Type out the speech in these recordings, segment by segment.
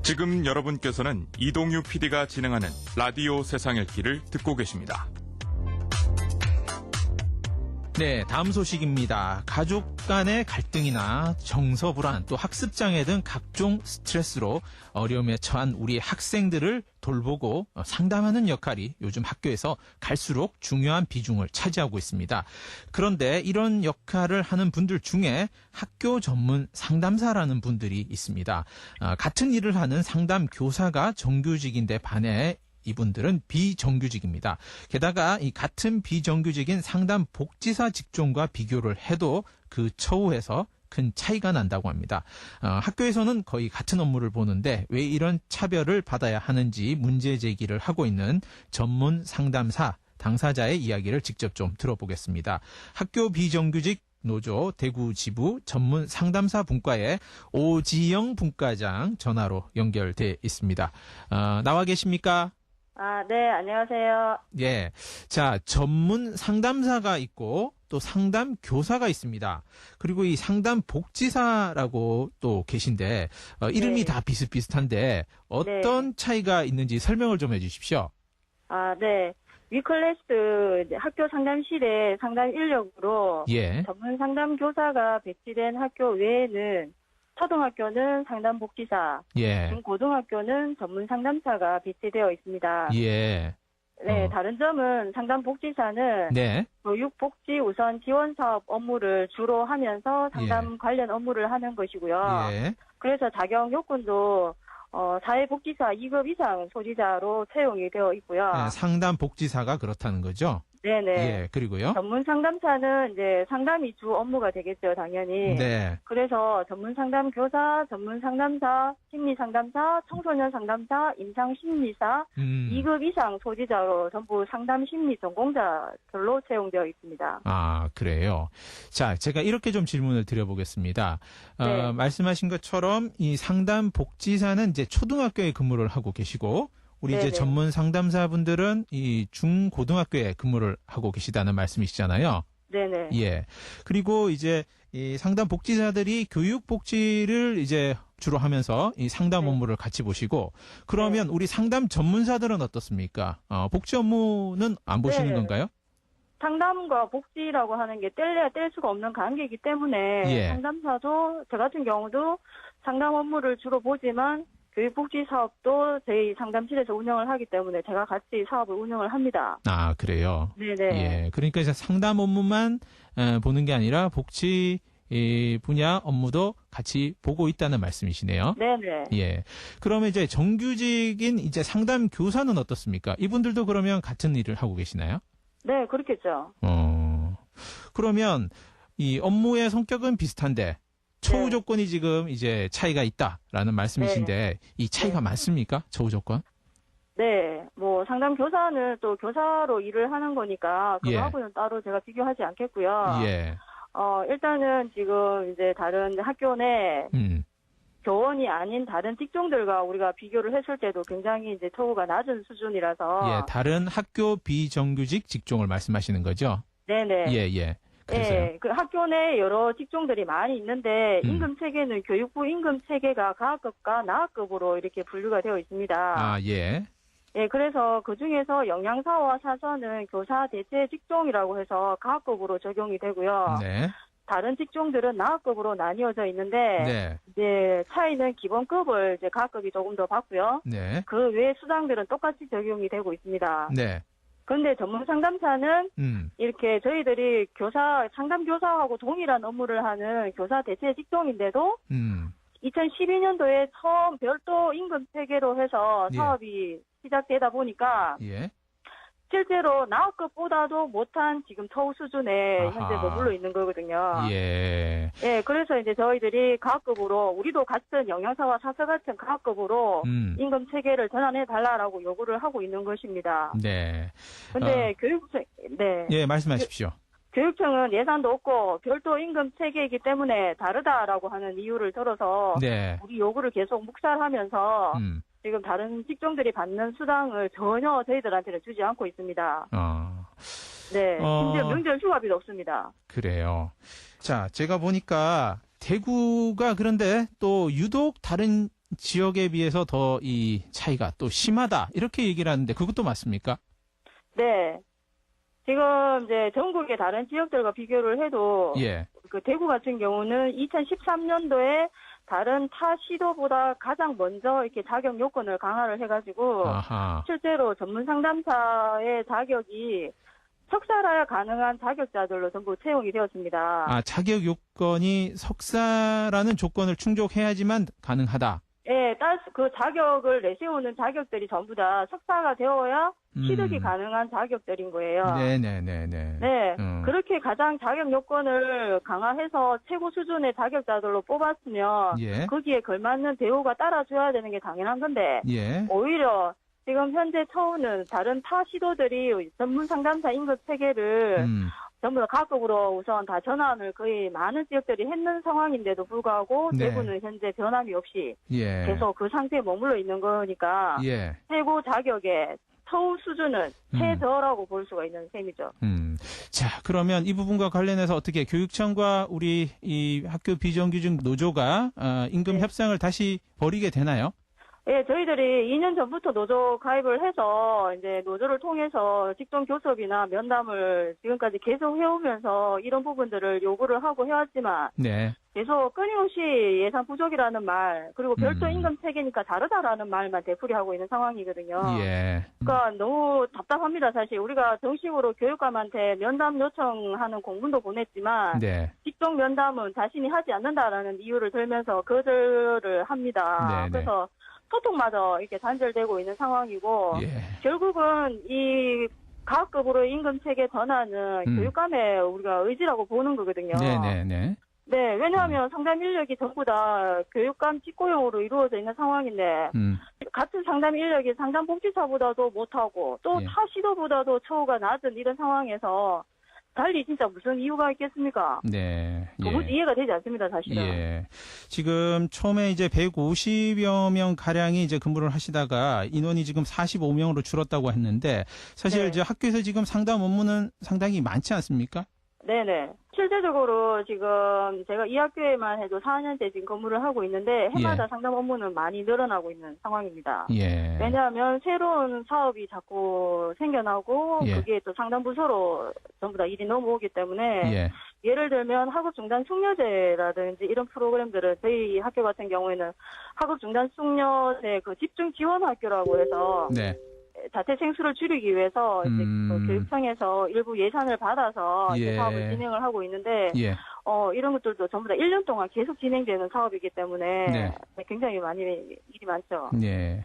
지금 여러분께서는 이동유 PD가 진행하는 라디오 세상의 길을 듣고 계십니다. 네, 다음 소식입니다. 가족 간의 갈등이나 정서 불안, 또 학습장애 등 각종 스트레스로 어려움에 처한 우리 학생들을 돌보고 상담하는 역할이 요즘 학교에서 갈수록 중요한 비중을 차지하고 있습니다. 그런데 이런 역할을 하는 분들 중에 학교 전문 상담사라는 분들이 있습니다. 같은 일을 하는 상담 교사가 정규직인데 반해 이분들은 비정규직입니다. 게다가 이 같은 비정규직인 상담 복지사 직종과 비교를 해도 그 처우에서 큰 차이가 난다고 합니다. 학교에서는 거의 같은 업무를 보는데 왜 이런 차별을 받아야 하는지 문제 제기를 하고 있는 전문 상담사 당사자의 이야기를 직접 좀 들어보겠습니다. 학교 비정규직 노조 대구 지부 전문 상담사 분과의 오지영 분과장 전화로 연결돼 있습니다. 나와 계십니까? 네, 안녕하세요. 예. 자, 전문 상담사가 있고 또 상담 교사가 있습니다. 그리고 이 상담 복지사라고 또 계신데 이름이 네. 다 비슷비슷한데 어떤 차이가 있는지 설명을 좀 해주십시오. 네. 위클래스 학교 상담실에 상담 인력으로 예. 전문 상담 교사가 배치된 학교 외에는 초등학교는 상담복지사, 예. 중고등학교는 전문 상담사가 배치되어 있습니다. 예. 네, 다른 점은 상담복지사는 네. 교육복지 우선 지원 사업 업무를 주로 하면서 상담 관련 업무를 하는 것이고요. 예. 그래서 자격 요건도 사회복지사 2급 이상 소지자로 채용이 되어 있고요. 예, 상담 복지사가 그렇다는 거죠? 네네. 예, 그리고요? 전문 상담사는 이제 상담이 주 업무가 되겠죠, 당연히. 네. 그래서 전문 상담 교사, 전문 상담사, 심리 상담사, 청소년 상담사, 임상 심리사 2급 이상 소지자로 전부 상담 심리 전공자들로 채용되어 있습니다. 그래요. 자, 제가 이렇게 좀 질문을 드려보겠습니다. 네. 말씀하신 것처럼 이 상담 복지사는 이제 초등학교에 근무를 하고 계시고 우리 이제 네네. 전문 상담사분들은 이 중고등학교에 근무를 하고 계시다는 말씀이시잖아요. 네네. 예. 그리고 이제 이 상담 복지사들이 교육 복지를 이제 주로 하면서 이 상담 네. 업무를 같이 보시고 그러면 우리 상담 전문사들은 어떻습니까? 복지 업무는 안 보시는 네. 건가요? 상담과 복지라고 하는 게 뗄래야 뗄 수가 없는 관계이기 때문에 예. 상담사도 저 같은 경우도 상담 업무를 주로 보지만 교육복지 사업도 저희 상담실에서 운영을 하기 때문에 제가 같이 사업을 운영을 합니다. 그래요. 네네. 예. 그러니까 이제 상담 업무만 보는 게 아니라 복지 분야 업무도 같이 보고 있다는 말씀이시네요. 네네. 예. 그러면 이제 정규직인 이제 상담 교사는 어떻습니까? 이분들도 그러면 같은 일을 하고 계시나요? 네, 그렇겠죠. 그러면 이 업무의 성격은 비슷한데 처우 네. 조건이 지금 이제 차이가 있다라는 말씀이신데 이 차이가 많습니까? 처우 조건? 네, 뭐 상담 교사는 또 교사로 일을 하는 거니까 예. 그거하고는 따로 제가 비교하지 않겠고요. 예. 일단은 지금 이제 다른 학교 내 교원이 아닌 다른 직종들과 우리가 비교를 했을 때도 굉장히 이제 처우가 낮은 수준이라서. 예, 다른 학교 비정규직 직종을 말씀하시는 거죠? 네네. 예. 그래서요. 네, 그 학교 내 여러 직종들이 많이 있는데 임금 체계는 교육부 임금 체계가 가학급과 나학급으로 이렇게 분류가 되어 있습니다. 예. 예, 그래서 그 중에서 영양사와 사서는 교사 대체 직종이라고 해서 가학급으로 적용이 되고요. 네. 다른 직종들은 나학급으로 나뉘어져 있는데 네. 이제 차이는 기본급을 이제 가학급이 조금 더 받고요. 네. 그 외 수당들은 똑같이 적용이 되고 있습니다. 네. 그런데 전문 상담사는 이렇게 저희들이 상담 교사하고 동일한 업무를 하는 교사 대체 직종인데도 2012년도에 처음 별도 임금 체계로 해서 사업이 시작되다 보니까 실제로 나학급보다도 못한 지금 처우 수준에 현재 머물러 있는 거거든요. 예. 예, 그래서 이제 저희들이 가학급으로 우리도 같은 영양사와 사서 같은 가학급으로 임금 체계를 전환해 달라라고 요구를 하고 있는 것입니다. 네. 근데 교육청 예, 말씀하십시오. 교육청은 예산도 없고 별도 임금 체계이기 때문에 다르다라고 하는 이유를 들어서 우리 요구를 계속 묵살하면서 지금 다른 직종들이 받는 수당을 전혀 저희들한테는 주지 않고 있습니다. 네, 심지어 명절 휴가비도 없습니다. 그래요. 자, 제가 보니까 대구가 그런데 또 유독 다른 지역에 비해서 더 이 차이가 또 심하다 이렇게 얘기를 하는데 그것도 맞습니까? 네. 지금 이제 전국의 다른 지역들과 비교를 해도 예. 그 대구 같은 경우는 2013년도에 다른 타 시도보다 가장 먼저 이렇게 자격 요건을 강화를 해가지고 아하. 실제로 전문 상담사의 자격이 석사라야 가능한 자격자들로 전부 채용이 되었습니다. 아, 자격 요건이 석사라는 조건을 충족해야지만 가능하다. 예, 그 자격을 내세우는 자격들이 전부 다 석사가 되어야 취득이 가능한 자격들인 거예요. 네네네네. 네, 그렇게 가장 자격 요건을 강화해서 최고 수준의 자격자들로 뽑았으면 예. 거기에 걸맞는 대우가 따라줘야 되는 게 당연한 건데 예. 오히려 지금 현재 처우는 다른 타 시도들이 전문 상담사 임급 체계를 전부 다 각급으로 우선 다 전환을 거의 많은 지역들이 했는 상황인데도 불구하고 네. 대구는 현재 변함이 없이 예. 계속 그 상태에 머물러 있는 거니까 예. 최고 자격의 처우 수준은 최저라고 볼 수가 있는 셈이죠. 자, 그러면 이 부분과 관련해서 어떻게 교육청과 우리 이 학교 비정규직 노조가 임금 네. 협상을 다시 벌이게 되나요? 예, 저희들이 2년 전부터 노조 가입을 해서 이제 노조를 통해서 직종 교섭이나 면담을 지금까지 계속 해오면서 이런 부분들을 요구를 하고 해왔지만 네. 계속 끊임없이 예산 부족이라는 말 그리고 별도 임금 체계니까 다르다라는 말만 되풀이하고 있는 상황이거든요. 예. 그러니까 너무 답답합니다. 사실 우리가 정식으로 교육감한테 면담 요청하는 공문도 보냈지만 네. 직종 면담은 자신이 하지 않는다라는 이유를 들면서 거절을 합니다. 네, 네. 그래서 소통마저 이렇게 단절되고 있는 상황이고 예. 결국은 이 가급으로 임금 체계 전환은 교육감의 우리가 의지라고 보는 거거든요. 네네네. 네, 왜냐하면 상담 인력이 전부 다 교육감 직고용으로 이루어져 있는 상황인데 같은 상담 인력이 상담복지사보다도 못하고 또 예. 타 시도보다도 처우가 낮은 이런 상황에서 달리 진짜 무슨 이유가 있겠습니까? 네. 도무지 이해가 되지 않습니다, 사실은. 예. 지금 처음에 이제 150여 명 가량이 이제 근무를 하시다가 인원이 지금 45명으로 줄었다고 했는데 사실 네. 이제 학교에서 지금 상담 업무는 상당히 많지 않습니까? 네네. 실제적으로 지금 제가 이 학교에만 해도 4년째 지금 근무를 하고 있는데 해마다 예. 상담 업무는 많이 늘어나고 있는 상황입니다. 예. 왜냐하면 새로운 사업이 자꾸 생겨나고 예. 그게 또 상담 부서로 전부 다 일이 넘어오기 때문에 예. 예를 들면 학업 중단 숙려제라든지 이런 프로그램들은 저희 학교 같은 경우에는 학업 중단 숙려제 그 집중 지원 학교라고 해서 네. 자퇴생 수를 줄이기 위해서 이제 그 교육청에서 일부 예산을 받아서 이제 예. 사업을 진행을 하고 있는데 예. 이런 것들도 전부 다 1년 동안 계속 진행되는 사업이기 때문에 네. 굉장히 많이 일이 많죠. 예.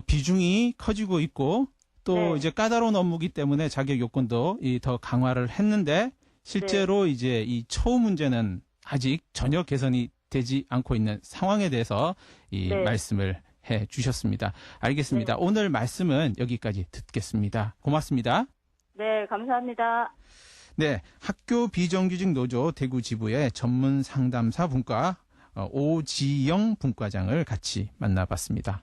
비중이 커지고 있고 또 네. 이제 까다로운 업무기 때문에 자격 요건도 더 강화를 했는데 실제로 이제 이 처우 문제는 아직 전혀 개선이 되지 않고 있는 상황에 대해서 이 네. 말씀을 해 주셨습니다. 알겠습니다. 네. 오늘 말씀은 여기까지 듣겠습니다. 고맙습니다. 네, 감사합니다. 네, 학교 비정규직 노조 대구 지부의 전문 상담사 분과 오지영 분과장을 같이 만나봤습니다.